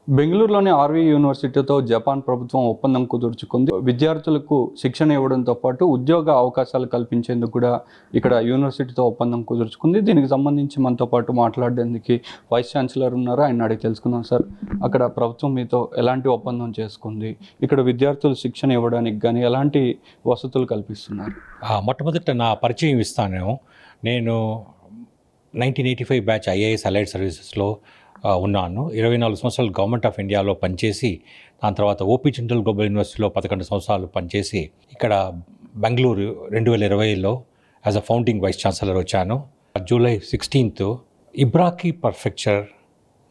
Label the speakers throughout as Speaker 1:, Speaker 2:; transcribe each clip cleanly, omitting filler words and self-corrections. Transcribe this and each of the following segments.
Speaker 1: బెంగళూరులోని RV యూనివర్సిటీతో Japan ప్రభుత్వం ఒప్పందం కుదుర్చుకుంది. విద్యార్థులకు శిక్షణ ఇవ్వడంతో పాటు ఉద్యోగ అవకాశాలు కల్పించేందుకు కూడా ఇక్కడ యూనివర్సిటీతో ఒప్పందం కుదుర్చుకుంది. దీనికి సంబంధించి మనతో పాటు మాట్లాడడానికి వైస్ ఛాన్సలర్ ఉన్నారు. ఆయన అడిగి తెలుసుకుందాం. సార్, అక్కడ ప్రభుత్వం మీతో ఎలాంటి ఒప్పందం చేసుకుంది? ఇక్కడ విద్యార్థులు శిక్షణ ఇవ్వడానికి కానీ ఎలాంటి వసతులు కల్పిస్తున్నారు?
Speaker 2: మొట్టమొదట నా పరిచయం ఇస్తాను. నేను 1985 బ్యాచ్ ఐఏఎస్ అలైడ్ సర్వీసెస్లో ఉన్నాను. 24 సంవత్సరాలు గవర్నమెంట్ ఆఫ్ ఇండియాలో పనిచేసి, దాని తర్వాత ఓపీ జిందాల్ గ్లోబల్ యూనివర్సిటీలో 11 సంవత్సరాలు పనిచేసి, ఇక్కడ బెంగళూరు 2020లో as a founding vice chancellor వచ్చాను. జూలై 16th ఇబ్రాకీ పర్ఫెక్చర్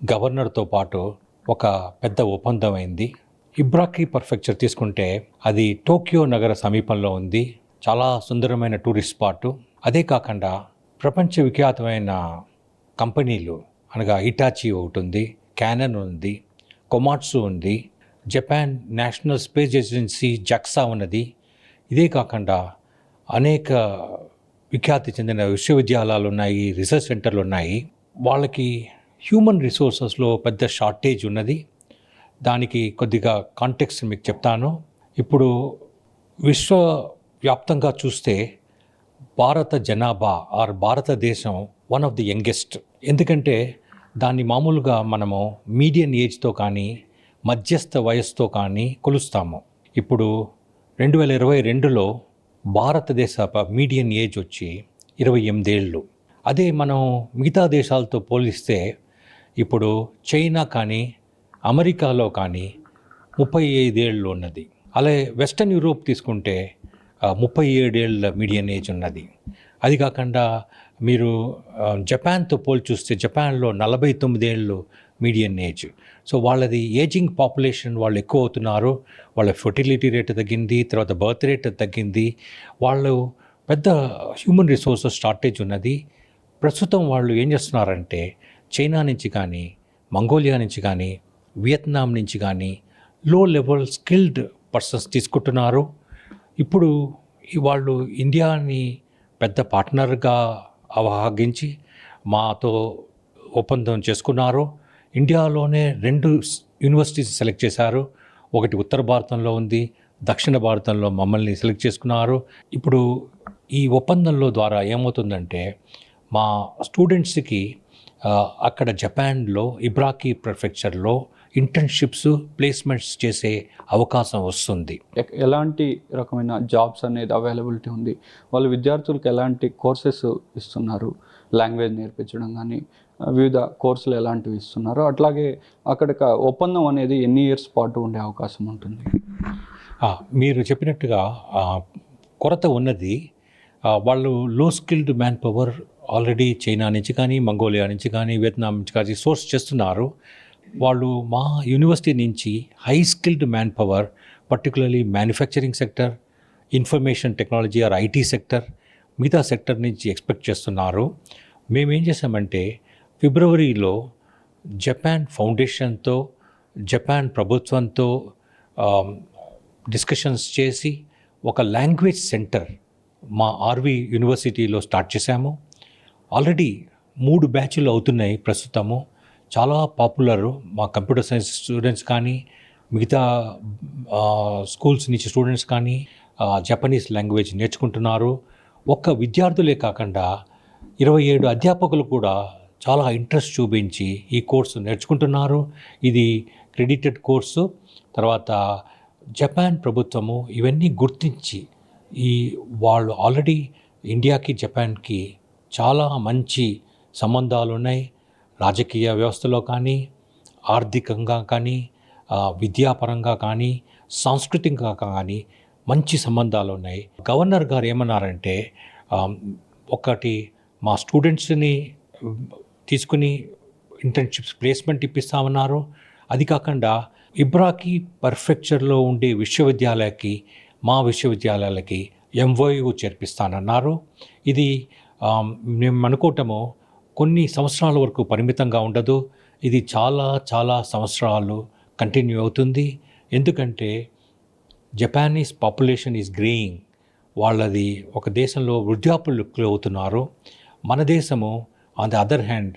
Speaker 2: గవర్నర్తో పాటు ఒక పెద్ద ఒప్పందం అయింది. ఇబ్రాకీ పర్ఫెక్చర్ తీసుకుంటే అది టోక్యో నగర సమీపంలో ఉంది. చాలా సుందరమైన టూరిస్ట్ స్పాటు. అదే కాకుండా ప్రపంచ విఖ్యాతమైన కంపెనీలు అనగా హిటాచి ఒకటి ఉంది, క్యానన్ ఉంది, కొమాట్సు ఉంది, జపాన్ నేషనల్ స్పేస్ ఏజెన్సీ జక్సా ఉన్నది. ఇదే కాకుండా అనేక విఖ్యాతి చెందిన విశ్వవిద్యాలయాలు ఉన్నాయి, రీసెర్చ్ సెంటర్లు ఉన్నాయి. వాళ్ళకి హ్యూమన్ రిసోర్సెస్లో పెద్ద షార్టేజ్ ఉన్నది. దానికి కొద్దిగా కాంటెక్స్ట్ మీకు చెప్తాను. ఇప్పుడు విశ్వవ్యాప్తంగా చూస్తే భారత జనాభా భారతదేశం వన్ ఆఫ్ ది యంగెస్ట్. ఎందుకంటే దాన్ని మామూలుగా మనము మీడియన్ ఏజ్తో కానీ మధ్యస్థ వయస్సుతో కానీ కొలుస్తాము. ఇప్పుడు 2022లో భారతదేశ మీడియన్ ఏజ్ వచ్చి 28 ఏళ్ళు. అదే మనం మిగతా దేశాలతో పోలిస్తే ఇప్పుడు చైనా కానీ అమెరికాలో కానీ 35 ఏళ్ళు ఉన్నది. అలాగే వెస్టర్న్ యూరోప్ తీసుకుంటే 37 ఏళ్ళ మీడియన్ ఏజ్ ఉన్నది. అది కాకుండా మీరు జపాన్తో పోల్చి చూస్తే జపాన్లో 49 ఏళ్ళు మీడియన్ ఏజ్. సో వాళ్ళది ఏజింగ్ పాపులేషన్ వాళ్ళు ఎక్కువ అవుతున్నారు. వాళ్ళ ఫర్టిలిటీ రేట్ తగ్గింది, తర్వాత బర్త్ రేట్ తగ్గింది. వాళ్ళు పెద్ద హ్యూమన్ రిసోర్సెస్ షార్టేజ్ ఉన్నది. ప్రస్తుతం వాళ్ళు ఏం చేస్తున్నారంటే చైనా నుంచి కానీ, మంగోలియా నుంచి కానీ, వియత్నాం నుంచి కానీ లో లెవెల్ స్కిల్డ్ పర్సన్స్ తీసుకుంటున్నారు. ఇప్పుడు వాళ్ళు ఇండియాని పెద్ద పార్ట్నర్గా అవహాగించి మాతో ఒప్పందం చేసుకున్నారు. ఇండియాలోనే 2 యూనివర్సిటీస్ సెలెక్ట్ చేశారు. ఒకటి ఉత్తర భారతంలో ఉంది, దక్షిణ భారతంలో మమ్మల్ని సెలెక్ట్ చేసుకున్నారు. ఇప్పుడు ఈ ఒప్పందంలో ద్వారా ఏమవుతుందంటే మా స్టూడెంట్స్కి అక్కడ జపాన్లో ఇబ్రాకీ ప్రిఫెక్చర్లో ఇంటర్న్షిప్స్, ప్లేస్మెంట్స్ చేసే అవకాశం వస్తుంది.
Speaker 1: ఎలాంటి రకమైన జాబ్స్ అనేది అవైలబిలిటీ ఉంది? వాళ్ళు విద్యార్థులకు ఎలాంటి కోర్సెస్ ఇస్తున్నారు? లాంగ్వేజ్ నేర్పించడం కానీ వివిధ కోర్సులు ఎలాంటివి ఇస్తున్నారు? అట్లాగే అక్కడ ఒప్పందం అనేది ఎన్ని ఇయర్స్ పాటు ఉండే అవకాశం ఉంటుంది?
Speaker 2: మీరు చెప్పినట్టుగా కొరత ఉన్నది. వాళ్ళు లో skilled man power already China నుంచి కానీ, మంగోలియా నుంచి కానీ, వియత్నాం నుంచి కానీ సోర్స్ చేస్తున్నారు. వాళ్ళు మా యూనివర్సిటీ నుంచి high skilled man power, particularly manufacturing sector, information technology or IT sector, మిగతా సెక్టర్ నుంచి ఎక్స్పెక్ట్ చేస్తున్నారు. మేమేం చేసామంటే ఫిబ్రవరిలో జపాన్ ఫౌండేషన్తో, జపాన్ ప్రభుత్వంతో డిస్కషన్స్ చేసి ఒక లాంగ్వేజ్ సెంటర్ మా ఆర్వీ యూనివర్సిటీలో స్టార్ట్ చేశాము. ఆల్రెడీ 3 బ్యాచ్లు అవుతున్నాయి ప్రస్తుతము. చాలా పాపులరు. మా కంప్యూటర్ సైన్స్ స్టూడెంట్స్ కానీ, మిగతా స్కూల్స్ నుంచి స్టూడెంట్స్ కానీ జపనీస్ లాంగ్వేజ్ నేర్చుకుంటున్నారు. ఒక్క విద్యార్థులే కాకుండా 27 అధ్యాపకులు కూడా చాలా ఇంట్రెస్ట్ చూపించి ఈ కోర్సు నేర్చుకుంటున్నారు. ఇది క్రెడిటెడ్ కోర్సు. తర్వాత జపాన్ ప్రభుత్వము ఇవన్నీ గుర్తించి వాళ్ళు ఆల్రెడీ ఇండియాకి జపాన్కి చాలా మంచి సంబంధాలు ఉన్నాయి. రాజకీయ వ్యవస్థలో కానీ, ఆర్థికంగా కానీ, విద్యాపరంగా కానీ, సాంస్కృతికంగా కానీ మంచి సంబంధాలు ఉన్నాయి. గవర్నర్ గారు ఏమన్నారంటే ఒకటి మా స్టూడెంట్స్ని తీసుకుని ఇంటర్న్షిప్స్ ప్లేస్మెంట్ ఇప్పిస్తామన్నారు. అది కాకుండా ఇబ్రాకీ పర్ఫెక్చర్లో ఉండే మా విశ్వవిద్యాలయాలకి MOU చేర్పిస్తానన్నారు. ఇది మేము అనుకోవటము కొన్ని సంవత్సరాల వరకు పరిమితంగా ఉండదు. ఇది చాలా చాలా సంవత్సరాలు కంటిన్యూ అవుతుంది. ఎందుకంటే జపానీస్ పాపులేషన్ ఈజ్ గ్రేయింగ్. వాళ్ళది ఒక దేశంలో వృద్ధాప్యులు ఎక్కువ అవుతున్నారు. మన దేశము ఆన్ ది అదర్ హ్యాండ్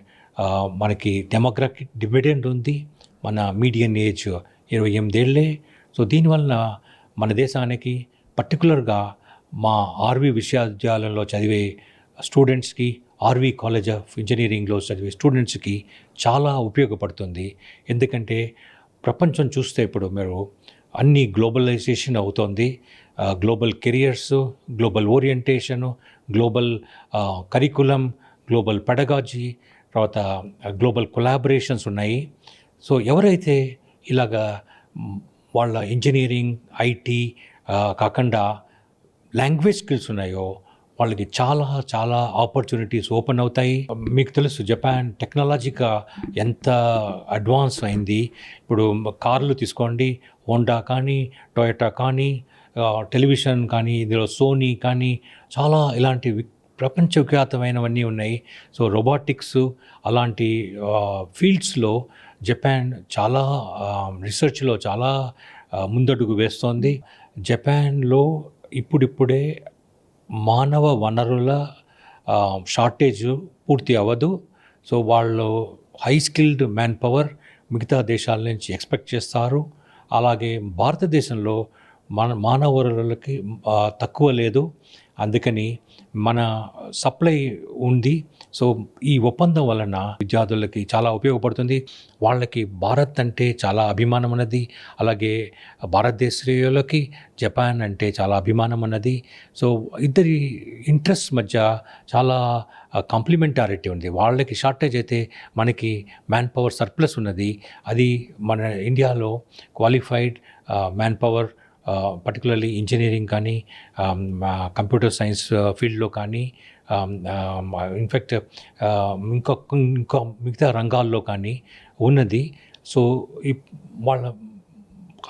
Speaker 2: మనకి డెమోగ్రఫిక్ డివిడెండ్ ఉంది, మన మీడియన్ ఏజ్ 28 ఏళ్ళే. సో దీనివల్ల మన దేశానికి పర్టికులర్గా మా ఆర్వి విశ్వవిద్యాలయంలో చదివే స్టూడెంట్స్కి, ఆర్వి కాలేజ్ ఆఫ్ ఇంజనీరింగ్లో చదివే స్టూడెంట్స్కి చాలా ఉపయోగపడుతుంది. ఎందుకంటే ప్రపంచం చూస్తే ఇప్పుడు మీరు అన్ని గ్లోబలైజేషన్ అవుతోంది. Global careers, global orientation, global curriculum, global pedagogy, తర్వాత గ్లోబల్ కొలాబరేషన్స్ ఉన్నాయి. సో ఎవరైతే ఇలాగా వాళ్ళ ఇంజనీరింగ్, ఐటీ కాకుండా లాంగ్వేజ్ స్కిల్స్ ఉన్నాయో వాళ్ళకి చాలా చాలా ఆపర్చునిటీస్ ఓపెన్ అవుతాయి. మీకు తెలుసు జపాన్ టెక్నాలజీగా ఎంత అడ్వాన్స్ అయింది. ఇప్పుడు కార్లు తీసుకోండి, హోండా కానీ, టొయోటా కానీ, టెలివిజన్ కానీ, ఇందులో సోనీ కానీ చాలా ఇలాంటి ప్రపంచవ్యాప్తమైనవన్నీ ఉన్నాయి. సో రోబోటిక్స్ అలాంటి ఫీల్డ్స్లో జపాన్ చాలా రీసెర్చ్లో చాలా ముందడుగు వేస్తోంది. జపాన్లో ఇప్పుడిప్పుడే మానవ వనరుల షార్టేజ్ పూర్తి అవ్వదు. సో వాళ్ళు హై స్కిల్డ్ మ్యాన్ పవర్ మిగతా దేశాల నుంచి ఎక్స్పెక్ట్ చేస్తారు. అలాగే భారతదేశంలో మానవ వనరులకి తక్కువ లేదు. అందుకని మన సప్లై ఉంది. సో ఈ ఒప్పందం వలన విద్యార్థులకి చాలా ఉపయోగపడుతుంది. వాళ్ళకి భారత్ అంటే చాలా అభిమానం ఉన్నది. అలాగే భారతదేశీయులకి జపాన్ అంటే చాలా అభిమానం ఉన్నది. సో ఇద్దరి ఇంట్రెస్ట్ మధ్య చాలా కాంప్లిమెంటారిటీ ఉంది. వాళ్ళకి షార్టేజ్ అయితే మనకి మ్యాన్ పవర్ సర్ప్లస్ ఉన్నది. అది మన ఇండియాలో qualified man power particularly engineering కానీ, కంప్యూటర్ సైన్స్ ఫీల్డ్లో కానీ, ఇన్ఫ్యాక్ట్ ఇంకా మిగతా రంగాల్లో కానీ ఉన్నది. సో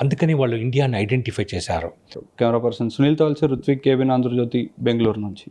Speaker 2: అందుకని వాళ్ళు ఇండియాని ఐడెంటిఫై చేశారు.
Speaker 1: కెమెరా పర్సన్ సునీల్తో కలిసి ఋత్విక్, కేబిన్ ఆంధ్రజ్యోతి, బెంగళూరు నుంచి.